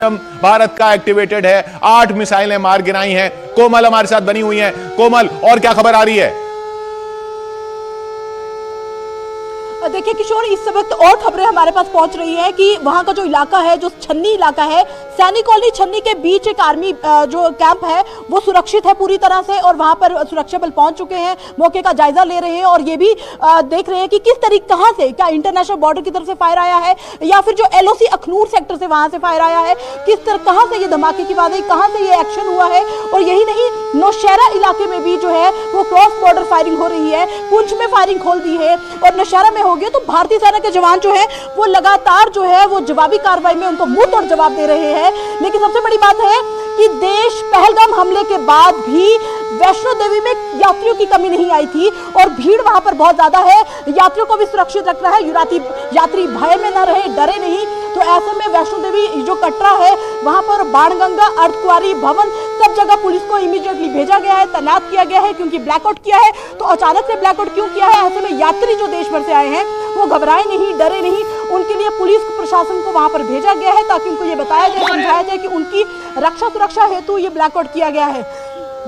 भारत का एक्टिवेटेड है। 8 मिसाइलें मार गिराई हैं। कोमल हमारे साथ बनी हुई हैं। कोमल, और क्या खबर आ रही है? देखिए किशोर, इस वक्त और खबरें हमारे पास पहुंच रही है कि वहां का जो इलाका है, जो छन्नी इलाका है, सैनिक कॉलोनी छन्नी के बीच एक आर्मी जो कैंप है वो सुरक्षित है पूरी तरह से, और वहां पर सुरक्षा बल पहुंच चुके हैं, मौके का जायजा ले रहे हैं और ये भी देख रहे हैं कि किस तरीके, कहां से, क्या इंटरनेशनल बॉर्डर की तरफ से फायर आया है या फिर जो एलओसी अखनूर सेक्टर से वहां से फायर आया है, किस तरह, कहां से ये धमाके की बात है, कहां से ये एक्शन हुआ है। और यही नहीं, नौशहरा इलाके में भी जो है वो क्रॉस बॉर्डर फायरिंग हो रही है। पुंछ में फायरिंग खोल दी है और नौशहरा में हो गया। तो भारतीय सेना के जवान जो है वो लगातार जो है वो जवाबी कार्रवाई में उनको मुंह तोड़ जवाब दे रहे हैं। लेकिन सबसे बड़ी बात है कि देश पहलगाम हमले के बाद भी वैष्णो देवी में यात्रियों की कमी नहीं आई थी और भीड़ वहां पर बहुत ज्यादा है। यात्रियों को भी सुरक्षित रखना है, यात्री भय में न रहे, डरे नहीं। तो ऐसे में वैष्णो देवी जो कटरा है वहां पर बाणगंगा, अर्धकुंवारी भवन, सब जगह पुलिस को इमीडिएटली भेजा गया है, तैनात किया गया है, क्योंकि ब्लैकआउट किया है। तो अचानक से ब्लैकआउट क्यों किया है? ऐसे में यात्री जो देश भर से आए हैं वो घबराए नहीं, डरे नहीं। उनके लिए पुलिस प्रशासन को वहां पर भेजा गया है ताकि उनको ये बताया जाए, समझाया जाए कि उनकी रक्षा सुरक्षा हेतु ये ब्लैकआउट किया गया है।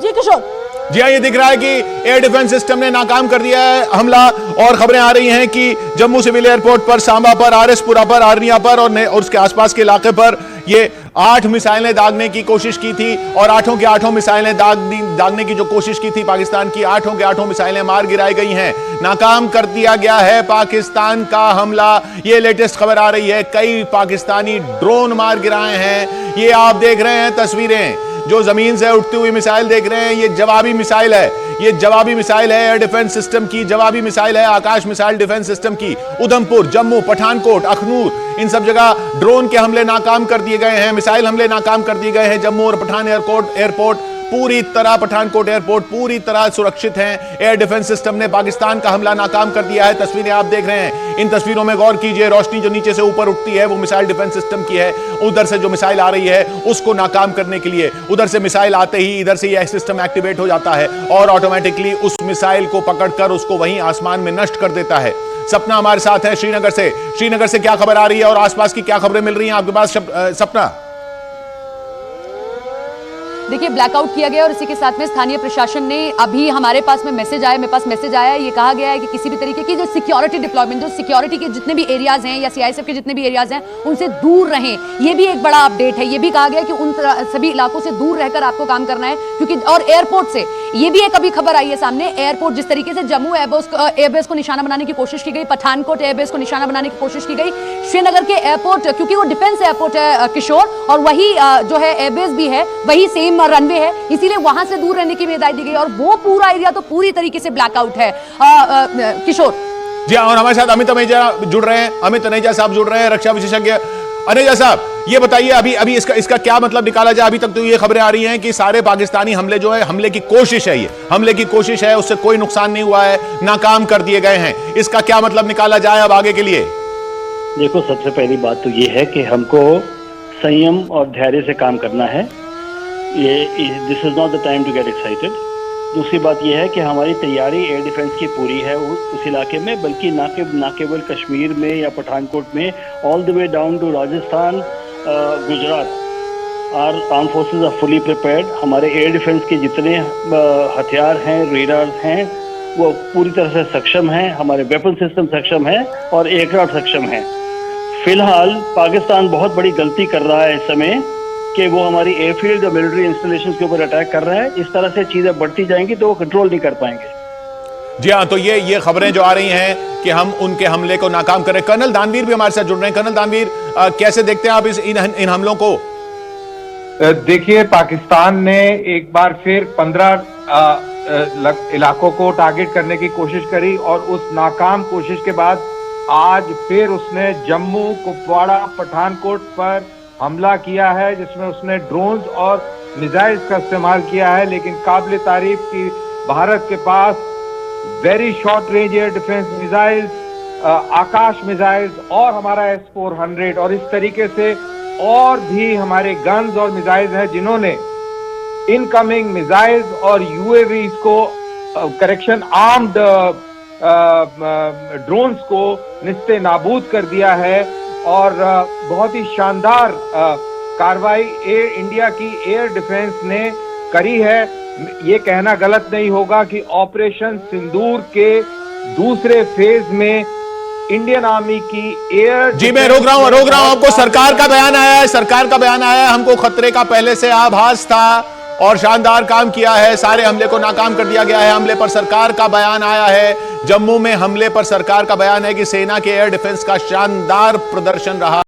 जी किशोर। जी हाँ, ये दिख रहा है कि एयर डिफेंस सिस्टम ने नाकाम कर दिया है हमला। और खबरें आ रही हैं कि जम्मू सिविल एयरपोर्ट पर, सांबा पर, आरएसपुरा पर, आर्निया पर और उसके आसपास के इलाके पर ये 8 मिसाइलें दागने की कोशिश की थी और 8 की 8 मिसाइलें दागने की जो कोशिश की थी पाकिस्तान की, 8 की 8 मिसाइलें मार गिराई गई हैं। नाकाम कर दिया गया है पाकिस्तान का हमला। ये लेटेस्ट खबर आ रही है। कई पाकिस्तानी ड्रोन मार गिराए हैं। ये आप देख रहे हैं तस्वीरें, जो जमीन से उठती हुई मिसाइल देख रहे हैं, ये जवाबी मिसाइल है। ये जवाबी मिसाइल है एयर डिफेंस सिस्टम की, जवाबी मिसाइल है आकाश मिसाइल डिफेंस सिस्टम की। उधमपुर, जम्मू, पठानकोट, अखनूर, इन सब जगह ड्रोन के हमले नाकाम कर दिए गए हैं, मिसाइल हमले नाकाम कर दिए गए हैं। जम्मू और पठान एयरपोर्ट पूरी तरह, पठानकोट एयरपोर्ट पूरी तरह सुरक्षित हैं। एयर डिफेंस सिस्टम ने पाकिस्तान का हमला नाकाम कर दिया है। तस्वीरें आप देख रहे हैं। इन तस्वीरों में गौर कीजिए। रोशनी जो नीचे से ऊपर उठती है वो मिसाइल डिफेंस सिस्टम की है। उधर से जो मिसाइल आ रही है उसको नाकाम करने के लिए, उधर से मिसाइल आते ही इधर से यह सिस्टम एक्टिवेट हो जाता है और ऑटोमेटिकली उस मिसाइल को पकड़कर उसको वहीं आसमान में नष्ट कर देता है। सपना हमारे साथ है श्रीनगर से। श्रीनगर से क्या खबर आ रही है और आसपास की क्या खबरें मिल रही हैं आपके पास, सपना? देखिए, ब्लैकआउट किया गया और इसी के साथ में स्थानीय प्रशासन ने, अभी हमारे पास में मैसेज आया, मेरे पास मैसेज आया, ये कहा गया है कि किसी भी तरीके की जो सिक्योरिटी डिप्लॉयमेंट, जो सिक्योरिटी के जितने भी एरियाज हैं या सीआईएसएफ के जितने भी एरियाज हैं उनसे दूर रहें। ये भी एक बड़ा अपडेट है। ये भी कहा गया कि उन सभी इलाकों से दूर रहकर आपको काम करना है, क्योंकि और एयरपोर्ट से ये भी एक अभी खबर आई है सामने, एयरपोर्ट जिस तरीके से जम्मू एयरबेस को निशाना बनाने की कोशिश की गई, पठानकोट एयरबेस को निशाना बनाने की कोशिश की गई, श्रीनगर के एयरपोर्ट, क्योंकि वो डिफेंस एयरपोर्ट है किशोर, और वही जो है एयरबेस भी है, वही सेम रनवे है, इसीलिए वहां से दूर रहने की भी हिदायत दी गई और वो पूरा एरिया तो पूरी तरीके से ब्लैकआउट है किशोर। जी हाँ, और हमारे साथ अमित अनेजा जुड़ रहे हैं। अमित अनेजा साहब जुड़ रहे हैं, रक्षा विशेषज्ञ। अनेजा साहब, ये बताइए अभी इसका क्या मतलब निकाला जाए? अभी तक तो ये खबरें आ रही हैं कि सारे पाकिस्तानी हमले जो है, हमले की कोशिश है, ये हमले की कोशिश है, उससे कोई नुकसान नहीं हुआ है, नाकाम कर दिए गए हैं। इसका क्या मतलब निकाला जाए अब आगे के लिए? देखो, सबसे पहली बात तो ये है कि हमको संयम और धैर्य से काम करना है। This is not the time to get excited. दूसरी बात यह है कि हमारी तैयारी एयर डिफेंस की पूरी है उस इलाके में, बल्कि ना केवल कश्मीर में या पठानकोट में, all the way down to Rajasthan, Gujarat, our arm forces are fully prepared. हमारे एयर डिफेंस के जितने हथियार हैं, रेडार्स हैं, वो पूरी तरह से सक्षम हैं। हमारे वेपन सिस्टम सक्षम है और एयरक्राफ्ट सक्षम है। फिलहाल पाकिस्तान बहुत बड़ी गलती कर रहा है इस समय कि वो हमारी एयरफील्ड और मिलिट्री इंस्टॉलेशन के ऊपर अटैक कर रहा है। इस तरह से चीजें बढ़ती जाएंगी तो वो कंट्रोल नहीं कर पाएंगे। जी हाँ, तो ये खबरें जो आ रही हैं कि हम उनके हमले को नाकाम करें। कर्नल दानवीर भी हमारे साथ जुड़ रहे हैं। कर्नल दानवीर, कैसे देखते हैं आप इन हमलों को? देखिए, पाकिस्तान ने एक बार फिर 15 इलाकों को टारगेट करने की कोशिश करी और उस नाकाम कोशिश के बाद आज फिर उसने जम्मू, कुपवाड़ा, पठानकोट पर हमला किया है, जिसमें उसने ड्रोन्स और मिसाइल्स का इस्तेमाल किया है। लेकिन काबिल तारीफ की भारत के पास very short range air defence missiles, Akash missiles और हमारा S-400 और इस तरीके से और भी हमारे गन्स और मिसाइल्स हैं, जिन्होंने इनकमिंग मिसाइल्स और यूएवीज को आर्म्ड ड्रोन्स को निस्ते नाबूद कर दिया है और बहुत ही शानदार कार्रवाई एयर इंडिया की एयर डिफेंस ने करी है। ये कहना गलत नहीं होगा कि ऑपरेशन सिंदूर के दूसरे फेज में इंडियन आर्मी की एयर जी मैं रोक रहा हूं आपको। सरकार का बयान आया है, सरकार का बयान आया है। हमको खतरे का पहले से आभास था और शानदार काम किया है, सारे हमले को नाकाम कर दिया गया है। हमले पर सरकार का बयान आया है। जम्मू में हमले पर सरकार का बयान है कि सेना के एयर डिफेंस का शानदार प्रदर्शन रहा।